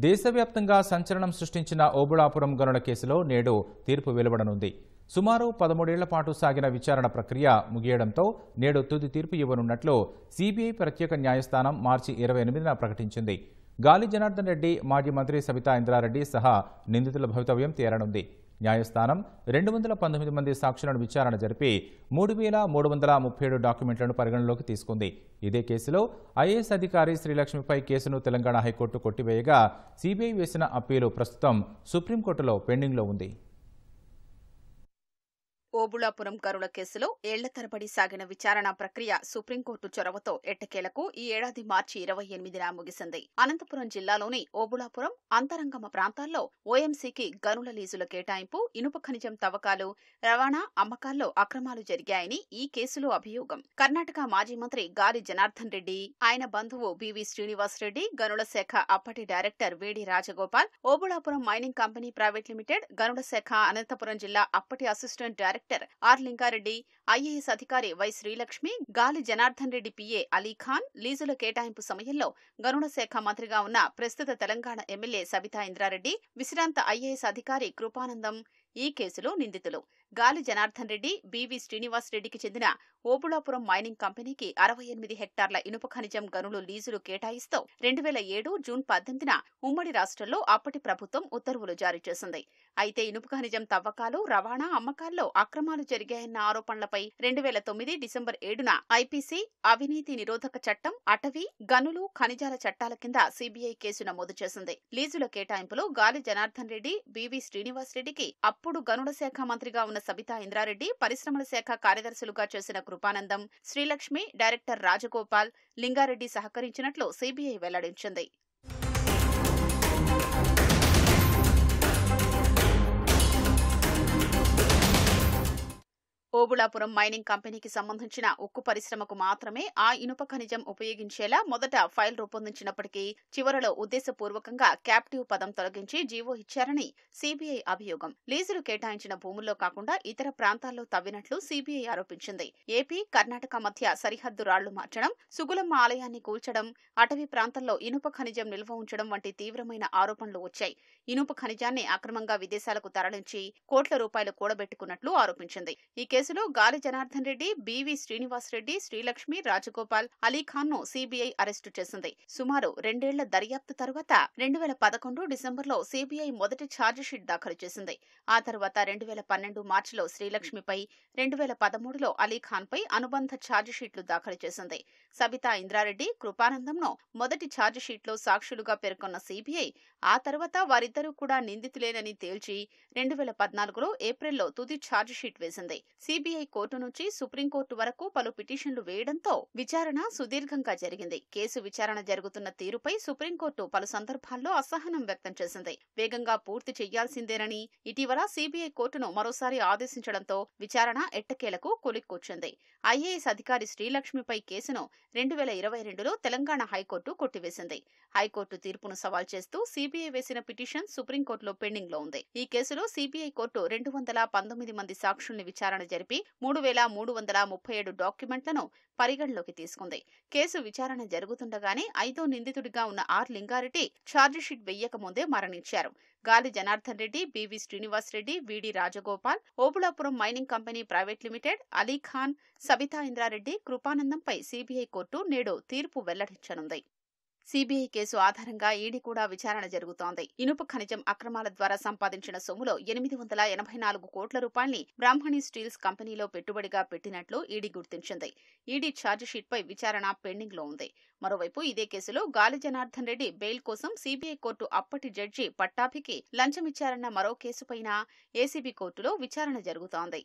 దేశవ్యాప్తంగా సంచలనం సృష్టించిన ఓబుళాపురం గనుల కేసులో నేడు తీర్పు వెలువడనుంది. సుమారు 13 ఏళ్ల పాటు సాగిన విచారణ ప్రక్రియ ముగియడంతో నేడు తుది తీర్పు ఇవ్వనున్నట్లు సిబిఐ ప్రత్యేక న్యాయస్థానం మార్చి 28న ప్రకటించింది. గాలి జనార్దన్ రెడ్డి, మాజీ మంత్రి సబితా ఇంద్రారెడ్డి సహా నిందితుల భవితవ్యం తేలనుంది. న్యాయస్థానం 219 మంది సాక్షులను విచారణ జరిపి 3337 డాక్యుమెంట్లను పరిగణలోకి తీసుకుంది. ఇదే కేసులో ఐఏఎస్ అధికారి శ్రీలక్ష్మిపై కేసును తెలంగాణ హైకోర్టు కొట్టివేయగా సిబిఐ వేసిన అప్పీలు ప్రస్తుతం సుప్రీంకోర్టులో పెండింగ్లో ఉంది. ఓబుళాపురం గనుల కేసులో ఏళ్ల తరబడి సాగిన విచారణ ప్రక్రియ సుప్రీంకోర్టు చొరవతో ఎట్టకేలకు ఈ ఏడాది మార్చి 28న ముగిసింది. అనంతపురం జిల్లాలోని ఓబుళాపురం, అంతరంగమ ప్రాంతాల్లో ఓఎంసీకి గనుల లీజుల కేటాయింపు, ఇనుప ఖనిజం తవ్వకాలు, రవాణా, అమ్మకాల్లో అక్రమాలు జరిగాయని ఈ కేసులో అభియోగం. కర్ణాటక మాజీ మంత్రి గాలి జనార్దన్ రెడ్డి, ఆయన బంధువు బివి శ్రీనివాస్ రెడ్డి, గనుల శాఖ అప్పటి director V D Rajagopal, Obulapuram mining company private limited, గనుల శాఖ అనంతపురం జిల్లా అప్పటి assistant director R Lingareddy, IAS అధికారి వై శ్రీలక్ష్మి, గాలి జనార్దన్ రెడ్డి పిఏ అలీఖాన్ లీజుల కేటాయింపు సమయంలో గనుల శాఖ మంత్రిగా ఉన్న ప్రస్తుత తెలంగాణ ఎమ్మెల్యే సబితా ఇంద్రారెడ్డి, విశ్రాంత ఐఏఎస్ అధికారి కృపానందం ఈ కేసులో నిందితులు. గాలి జనార్దన్ రెడ్డి, బివి శ్రీనివాస్ రెడ్డికి చెందిన ఓబుళాపురం మైనింగ్ కంపెనీకి 68 హెక్టార్ల ఇనుప ఖనిజం గనులు లీజులు కేటాయిస్తూ 2007 జూన్ 18న ఉమ్మడి రాష్ట్రంలో అప్పటి ప్రభుత్వం ఉత్తర్వులు జారీ చేసింది. అయితే ఇనుప ఖనిజం తవ్వకాలు, రవాణా, అమ్మకాల్లో అక్రమాలు జరిగాయన్న ఆరోపణలపై 2009 డిసెంబర్ 7న ఐపీసీ, అవినీతి నిరోధక చట్టం, అటవీ, గనులు, ఖనిజాల చట్టాల కింద సిబిఐ కేసు నమోదు చేసింది. లీజుల కేటాయింపులో గాలి జనార్దన్ రెడ్డి, బివి శ్రీనివాస్ రెడ్డికి అప్పుడు గనుల శాఖ మంత్రిగా ఉన్న సబితా ఇంద్రారెడ్డి, పరిశ్రమల శాఖ కార్యదర్శులుగా చేసిన కృపానందం, శ్రీలక్ష్మి, డైరెక్టర్ రాజగోపాల్, లింగారెడ్డి సహకరించినట్లు సిబిఐ వెల్లడించింది. ఓబుళాపురం మైనింగ్ కంపెనీకి సంబంధించిన ఉక్కు పరిశ్రమకు మాత్రమే ఆ ఇనుప ఖనిజం ఉపయోగించేలా మొదట ఫైల్ రూపొందించినప్పటికీ చివరలో ఉద్దేశపూర్వకంగా క్యాప్టివ్ పదం తొలగించి జీవో ఇచ్చారని సిబిఐ అభియోగం. లీజులు కేటాయించిన భూముల్లో కాకుండా ఇతర ప్రాంతాల్లో తవ్వినట్లు సిబిఐ ఆరోపించింది. ఏపీ, కర్ణాటక మధ్య సరిహద్దు రాళ్లు మార్చడం, సుగులమ్మ ఆలయాన్ని కూల్చడం, అటవీ ప్రాంతంలో ఇనుప ఖనిజం నిల్వ ఉంచడం వంటి తీవ్రమైన ఆరోపణలు వచ్చాయి. ఇనుప ఖనిజాన్ని అక్రమంగా విదేశాలకు తరలించి కోట్ల రూపాయలు కూడబెట్టుకున్నట్లు ఆరోపించింది. ఈ కేసులో గాలి జనార్దన్ రెడ్డి, బివి శ్రీనివాస్ రెడ్డి, శ్రీలక్ష్మి, రాజగోపాల్, అలీఖాన్ ను సిబిఐ అరెస్టు చేసింది. సుమారు 2 ఏళ్ల దర్యాప్తు తరువాత 2011 డిసెంబర్లో సిబిఐ మొదటి ఛార్జిషీట్ దాఖలు చేసింది. ఆ తర్వాత 2012 మార్చిలో శ్రీలక్ష్మిపై, 2013లో అలీఖాన్పై అనుబంధ ఛార్జిషీట్లు దాఖలు చేసింది. సబితా ఇంద్రారెడ్డి, కృపానందంను మొదటి ఛార్జిషీట్లో సాక్షులుగా పేర్కొన్న సిబిఐ ఆ తర్వాత వారిద్దరూ కూడా నిందితులేనని తేల్చి 2014లో ఏప్రిల్లో తుది ఛార్జిషీట్ వేసింది. సిబిఐ కోర్టు నుంచి సుప్రీంకోర్టు వరకు పలు పిటిషన్లు వేయడంతో విచారణ సుదీర్ఘంగా జరిగింది. కేసు విచారణ జరుగుతున్న తీరుపై సుప్రీంకోర్టు పలు సందర్భాల్లో అసహనం వ్యక్తం చేసింది. వేగంగా పూర్తి చేయాల్సిందేనని ఇటీవల సిబిఐ కోర్టును మరోసారి ఆదేశించడంతో విచారణ ఎట్టకేలకు కొలిక్కొచ్చింది. ఐఏఎస్ అధికారి శ్రీలక్ష్మిపై కేసును 2022లో తెలంగాణ హైకోర్టు కొట్టివేసింది. హైకోర్టు తీర్పును సవాల్ చేస్తూ సిబిఐ వేసిన పిటిషన్ సుప్రీంకోర్టులో పెండింగ్ లో ఉంది. ఈ కేసులో సిబిఐ కోర్టు 219 మంది సాక్షుల్ని విచారణ జరిపి 3337 డాక్యుమెంట్లను పరిగణలోకి తీసుకుంది. కేసు విచారణ జరుగుతుండగానే 5వ నిందితుడిగా ఉన్న ఆర్ లింగారెడ్డి ఛార్జిషీట్ వెయ్యకముందే మరణించారు. Gali Janardhan Reddy, BV Srinivas Reddy, VD Rajagopal, Obulapuram mining company private limited, Ali Khan, Sabitha Indra Reddy, కృపానందంపై సిబిఐ కోర్టు నేడు తీర్పు వెల్లడించనుంది. సిబిఐ కేసు ఆధారంగా ఈడీ కూడా విచారణ జరుగుతోంది. ఇనుప ఖనిజం అక్రమాల ద్వారా సంపాదించిన సొమ్ములో 884 కోట్ల రూపాయల్ని బ్రాహ్మణి స్టీల్స్ కంపెనీలో పెట్టుబడిగా పెట్టినట్లు ఈడీ గుర్తించింది. ఈడీ ఛార్జిషీట్పై విచారణ పెండింగ్ లో ఉంది. మరోవైపు ఇదే కేసులో గాలి జనార్దన్ రెడ్డి బెయిల్ కోసం సిబిఐ కోర్టు అప్పటి జడ్జి పట్టాభికి లంచమిచ్చారన్న మరో కేసుపైన ఏసీబీ కోర్టులో విచారణ జరుగుతోంది.